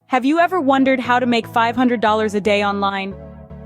Have you ever wondered how to make $500 a day online?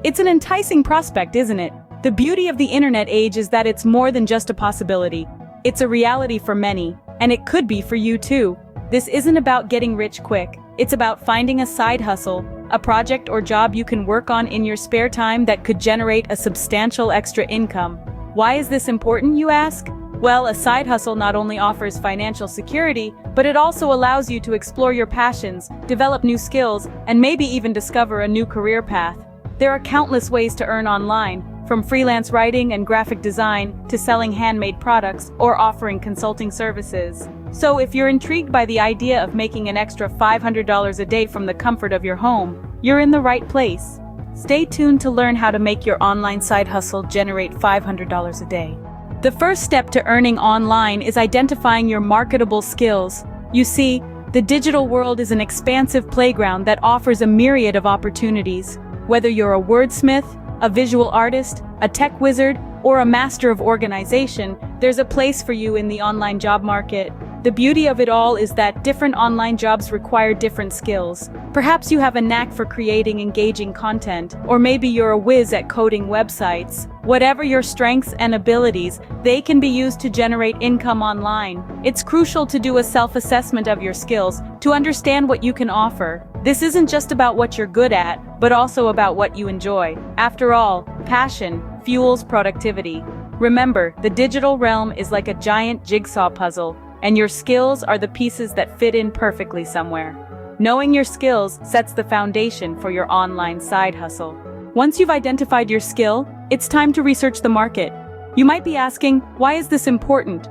It's an enticing prospect, isn't it? The beauty of the internet age is that it's more than just a possibility. It's a reality for many, and it could be for you too. This isn't about getting rich quick. It's about finding a side hustle, a project or job you can work on in your spare time that could generate a substantial extra income. Why is this important, you ask? Well, a side hustle not only offers financial security, but it also allows you to explore your passions, develop new skills, and maybe even discover a new career path. There are countless ways to earn online, from freelance writing and graphic design to selling handmade products or offering consulting services. So if you're intrigued by the idea of making an extra $500 a day from the comfort of your home, you're in the right place. Stay tuned to learn how to make your online side hustle generate $500 a day. The first step to earning online is identifying your marketable skills. You see, the digital world is an expansive playground that offers a myriad of opportunities. Whether you're a wordsmith, a visual artist, a tech wizard, or a master of organization, there's a place for you in the online job market. The beauty of it all is that different online jobs require different skills. Perhaps you have a knack for creating engaging content, or maybe you're a whiz at coding websites. Whatever your strengths and abilities, they can be used to generate income online. It's crucial to do a self-assessment of your skills, to understand what you can offer. This isn't just about what you're good at, but also about what you enjoy. After all, passion fuels productivity. Remember, the digital realm is like a giant jigsaw puzzle, and your skills are the pieces that fit in perfectly somewhere. Knowing your skills sets the foundation for your online side hustle. Once you've identified your skill, it's time to research the market. You might be asking, why is this important?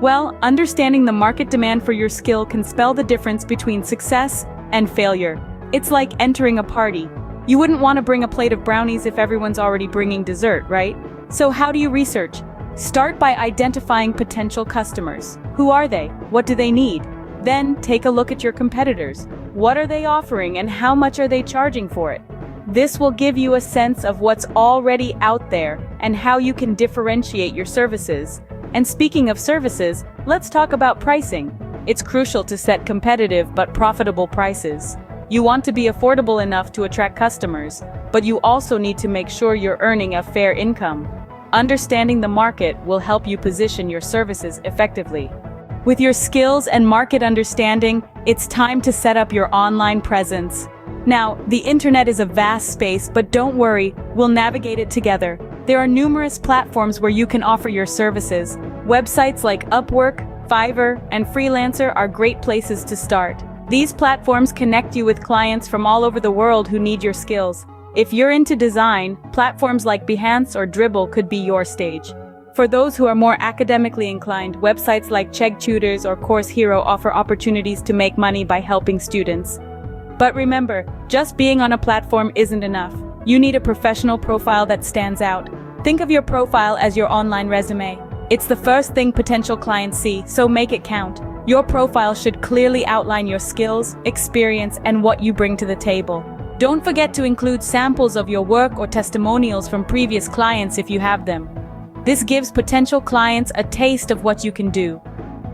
Well, understanding the market demand for your skill can spell the difference between success and failure. It's like entering a party. You wouldn't want to bring a plate of brownies if everyone's already bringing dessert, right? So how do you research? Start by identifying potential customers. Who are they? What do they need? Then take a look at your competitors. What are they offering and how much are they charging for it? This will give you a sense of what's already out there and how you can differentiate your services. And speaking of services, let's talk about pricing. It's crucial to set competitive but profitable prices. You want to be affordable enough to attract customers, but you also need to make sure you're earning a fair income. Understanding the market will help you position your services effectively. With your skills and market understanding, it's time to set up your online presence. Now, the internet is a vast space, but don't worry, we'll navigate it together. There are numerous platforms where you can offer your services. Websites like Upwork, Fiverr, and Freelancer are great places to start. These platforms connect you with clients from all over the world who need your skills. If you're into design, platforms like Behance or Dribbble could be your stage. For those who are more academically inclined, websites like Chegg Tutors or Course Hero offer opportunities to make money by helping students. But remember, just being on a platform isn't enough. You need a professional profile that stands out. Think of your profile as your online resume. It's the first thing potential clients see, so make it count. Your profile should clearly outline your skills, experience, and what you bring to the table. Don't forget to include samples of your work or testimonials from previous clients if you have them. This gives potential clients a taste of what you can do.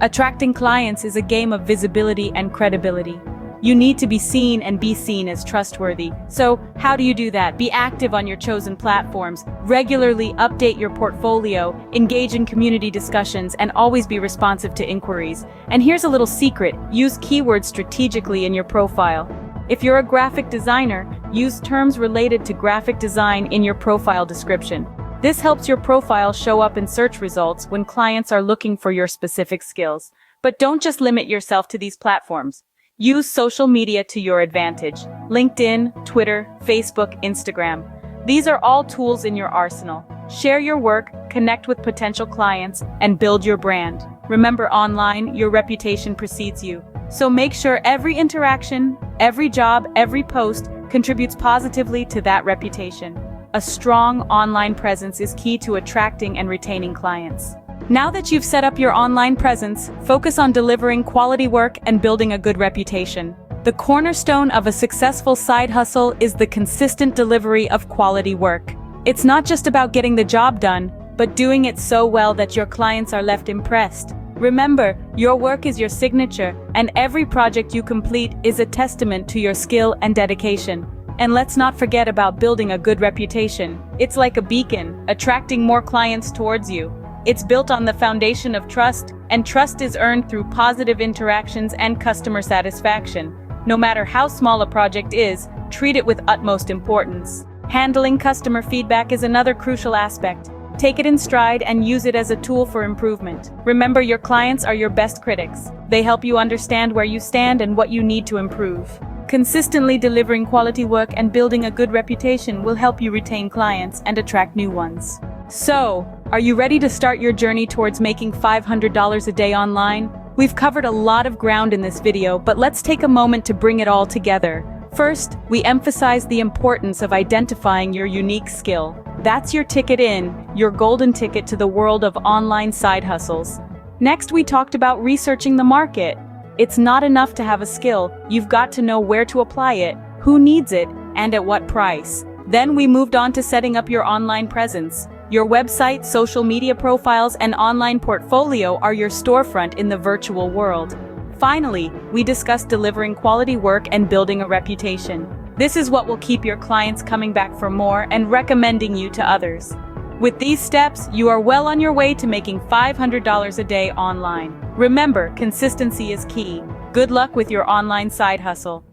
Attracting clients is a game of visibility and credibility. You need to be seen and be seen as trustworthy. So, how do you do that? Be active on your chosen platforms, regularly update your portfolio, engage in community discussions, and always be responsive to inquiries. And here's a little secret: use keywords strategically in your profile. If you're a graphic designer, use terms related to graphic design in your profile description. This helps your profile show up in search results when clients are looking for your specific skills. But don't just limit yourself to these platforms. Use social media to your advantage. LinkedIn, Twitter, Facebook, Instagram. These are all tools in your arsenal. Share your work, connect with potential clients, and build your brand. Remember, online, your reputation precedes you. So make sure every interaction, every job, every post contributes positively to that reputation. A strong online presence is key to attracting and retaining clients. Now that you've set up your online presence, focus on delivering quality work and building a good reputation. The cornerstone of a successful side hustle is the consistent delivery of quality work. It's not just about getting the job done, but doing it so well that your clients are left impressed. Remember, your work is your signature, and every project you complete is a testament to your skill and dedication. And let's not forget about building a good reputation. It's like a beacon, attracting more clients towards you. It's built on the foundation of trust, and trust is earned through positive interactions and customer satisfaction. No matter how small a project is, treat it with utmost importance. Handling customer feedback is another crucial aspect. Take it in stride and use it as a tool for improvement. Remember, your clients are your best critics. They help you understand where you stand and what you need to improve. Consistently delivering quality work and building a good reputation will help you retain clients and attract new ones. So, are you ready to start your journey towards making $500 a day online? We've covered a lot of ground in this video, but let's take a moment to bring it all together. First, we emphasize the importance of identifying your unique skill. That's your ticket in, your golden ticket to the world of online side hustles. Next, we talked about researching the market. It's not enough to have a skill, you've got to know where to apply it, who needs it, and at what price. Then we moved on to setting up your online presence. Your website, social media profiles, and online portfolio are your storefront in the virtual world. Finally, we discussed delivering quality work and building a reputation. This is what will keep your clients coming back for more and recommending you to others. With these steps, you are well on your way to making $500 a day online. Remember, consistency is key. Good luck with your online side hustle.